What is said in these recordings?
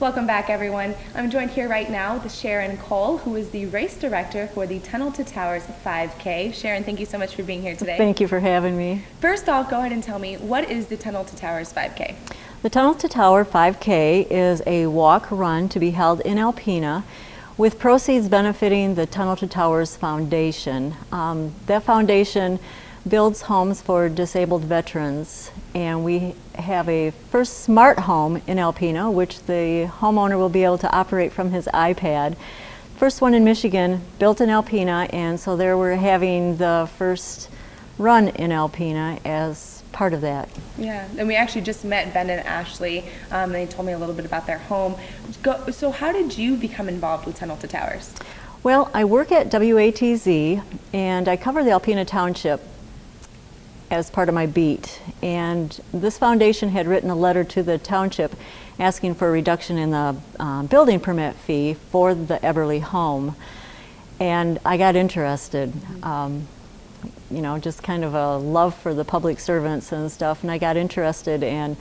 Welcome back, everyone. I'm joined here right now with Sharon Cole, who is the race director for the Tunnel to Towers 5K. Sharon, thank you so much for being here today. Thank you for having me. First off, go ahead and tell me, what is the Tunnel to Towers 5K? The Tunnel to Tower 5K is a walk-run to be held in Alpena with proceeds benefiting the Tunnel to Towers Foundation. That foundation builds homes for disabled veterans, and we have a first smart home in Alpena, which the homeowner will be able to operate from his iPad. First one in Michigan, built in Alpena, and so there we're having the first run in Alpena as part of that. Yeah, and we actually just met Ben and Ashley. They told me a little bit about their home. So how did you become involved with Tunnel to Towers? Well, I work at WATZ, and I cover the Alpena Township as part of my beat. And this foundation had written a letter to the township asking for a reduction in the building permit fee for the Eberly home. And I got interested. You know, just kind of a love for the public servants and stuff, and I got interested, and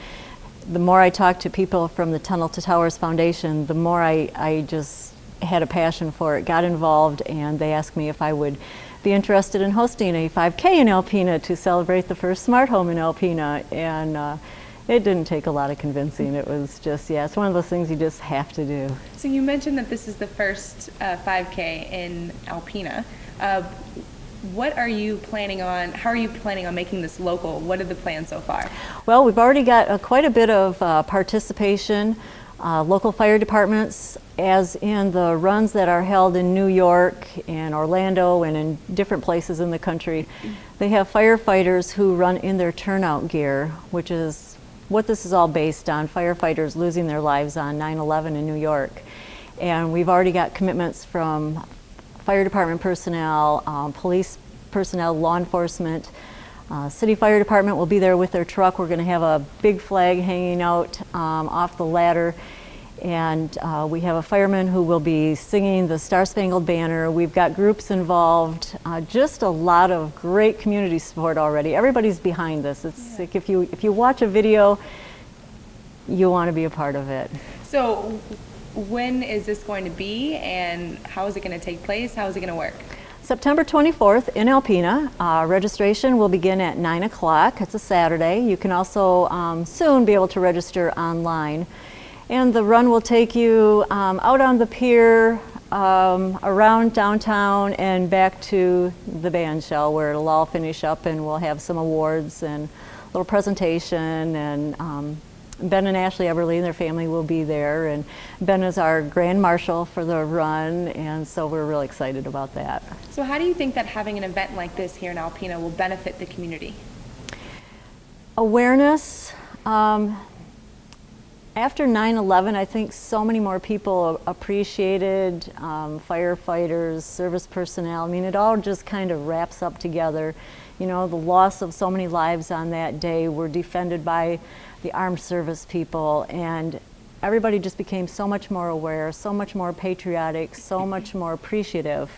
the more I talked to people from the Tunnel to Towers Foundation, the more I just had a passion for it, got involved, and they asked me if I would be interested in hosting a 5K in Alpena to celebrate the first smart home in Alpena, and it didn't take a lot of convincing. It was just, yeah, it's one of those things you just have to do. So you mentioned that this is the first 5K in Alpena. What are you planning on, how are you planning on making this local? What are the plans so far? Well, we've already got quite a bit of participation. Local fire departments, as in the runs that are held in New York and Orlando and in different places in the country, they have firefighters who run in their turnout gear, which is what this is all based on, firefighters losing their lives on 9/11 in New York. And we've already got commitments from fire department personnel, police personnel, law enforcement. City Fire Department will be there with their truck. We're going to have a big flag hanging out off the ladder, and we have a fireman who will be singing the Star Spangled Banner. We've got groups involved, just a lot of great community support already. Everybody's behind this. It's like if you watch a video, you want to be a part of it. So when is this going to be, and how is it going to take place? How is it going to work? September 24th in Alpena. Registration will begin at 9 o'clock. It's a Saturday. You can also soon be able to register online. And the run will take you out on the pier, around downtown, and back to the band shell, where it'll all finish up, and we'll have some awards and a little presentation, and Ben and Ashley Eberly and their family will be there, and Ben is our Grand Marshal for the run, and so we're really excited about that. So how do you think that having an event like this here in Alpena will benefit the community? Awareness. After 9/11, I think so many more people appreciated firefighters, service personnel. I mean, it all just kind of wraps up together. You know, the loss of so many lives on that day were defended by the armed service people, and everybody just became so much more aware, so much more patriotic, so much more appreciative.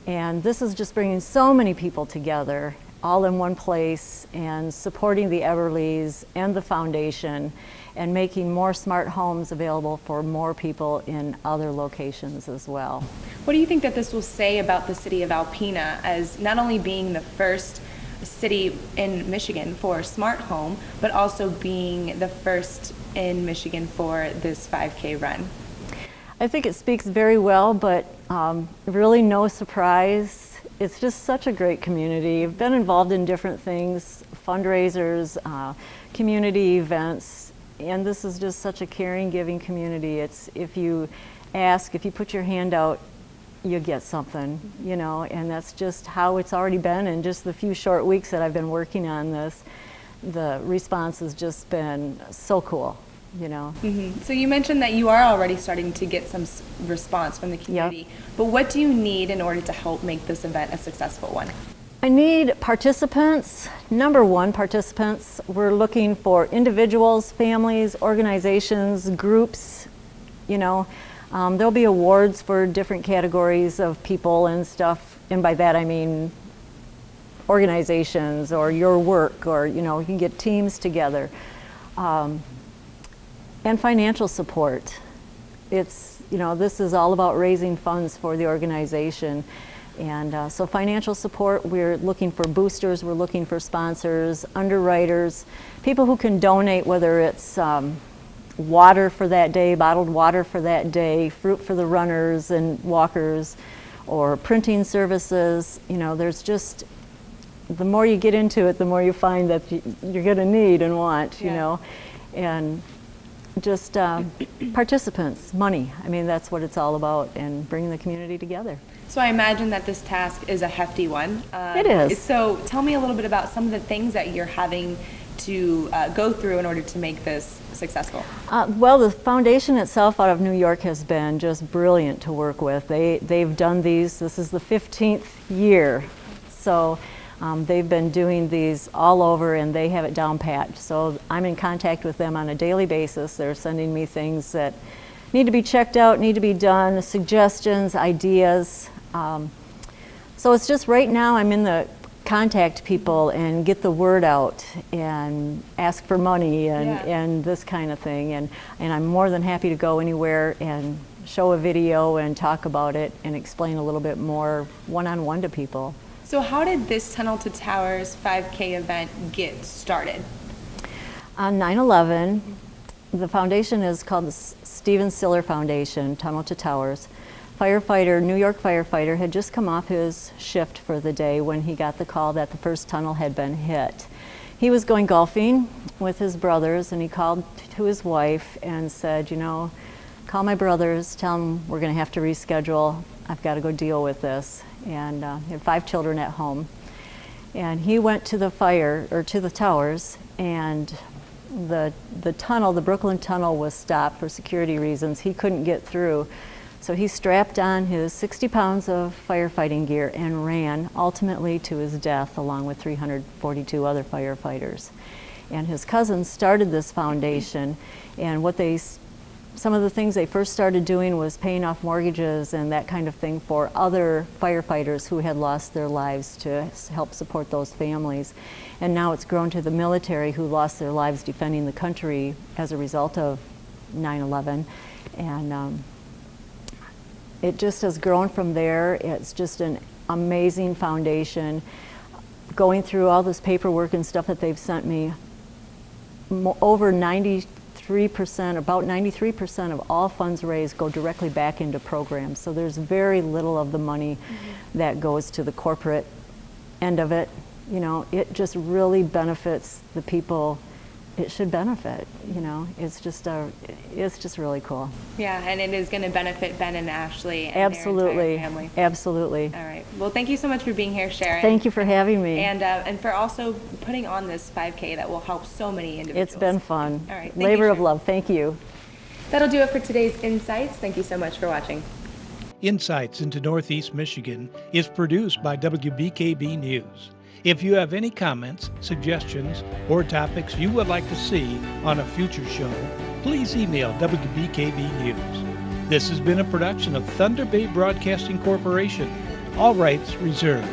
And this is just bringing so many people together all in one place and supporting the Eberlys and the foundation and making more smart homes available for more people in other locations as well. What do you think that this will say about the city of Alpena as not only being the first city in Michigan for smart home, but also being the first in Michigan for this 5K run? I think it speaks very well, but really no surprise. It's just such a great community. I've been involved in different things, fundraisers, community events, and this is just such a caring, giving community. It's if you ask, if you put your hand out, you get something, you know, and that's just how it's already been in just the few short weeks that I've been working on this. The response has just been so cool, you know. Mm-hmm. So you mentioned that you are already starting to get some response from the community, but what do you need in order to help make this event a successful one? I need participants. Number one, participants. We're looking for individuals, families, organizations, groups, you know. There'll be awards for different categories of people and stuff, and by that I mean organizations or your work, or you know, you can get teams together. And financial support. it's, this is all about raising funds for the organization. And so financial support, we're looking for boosters, we're looking for sponsors, underwriters, people who can donate, whether it's water for that day, bottled water for that day, fruit for the runners and walkers, or printing services. There's just, the more you get into it, the more you find that you're going to need and want, and just participants, money. I mean, that's what it's all about, and bringing the community together. So I imagine that this task is a hefty one. It is. So tell me a little bit about some of the things that you're having to go through in order to make this successful. Well, the foundation itself out of New York has been just brilliant to work with. They've done these, this is the 15th year. So they've been doing these all over, and they have it down pat. So I'm in contact with them on a daily basis. They're sending me things that need to be checked out, need to be done, suggestions, ideas. So it's just right now I'm in the contact people and get the word out and ask for money and this kind of thing. And I'm more than happy to go anywhere and show a video and talk about it and explain a little bit more one-on-one to people. So how did this Tunnel to Towers 5K event get started? On 9/11, the foundation is called the Stephen Siller Foundation, Tunnel to Towers. New York firefighter, had just come off his shift for the day when he got the call that the first tunnel had been hit. He was going golfing with his brothers, and he called to his wife and said, call my brothers, tell them we're going to have to reschedule. I've got to go deal with this. And he had 5 children at home. And he went to the towers, and the tunnel, the Brooklyn Tunnel, was stopped for security reasons. He couldn't get through. So he strapped on his 60 pounds of firefighting gear and ran, ultimately to his death, along with 342 other firefighters. And his cousins started this foundation, and some of the things they first started doing was paying off mortgages and that kind of thing for other firefighters who had lost their lives, to help support those families. And now it's grown to the military who lost their lives defending the country as a result of 9/11. And it just has grown from there. It's just an amazing foundation. Going through all this paperwork and stuff that they've sent me, over 93% of all funds raised go directly back into programs. So there's very little of the money that goes to the corporate end of it. It just really benefits the people it should benefit. It's just really cool. Yeah, and it is going to benefit Ben and Ashley and absolutely their entire family. Absolutely. All right. Well, thank you so much for being here, Sharon. Thank you for having me. And for also putting on this 5K that will help so many individuals. It's been fun. All right. Labor of love. Thank you. That'll do it for today's Insights. Thank you so much for watching. Insights into Northeast Michigan is produced by WBKB News. If you have any comments, suggestions, or topics you would like to see on a future show, please email WBKB News. This has been a production of Thunder Bay Broadcasting Corporation. All rights reserved.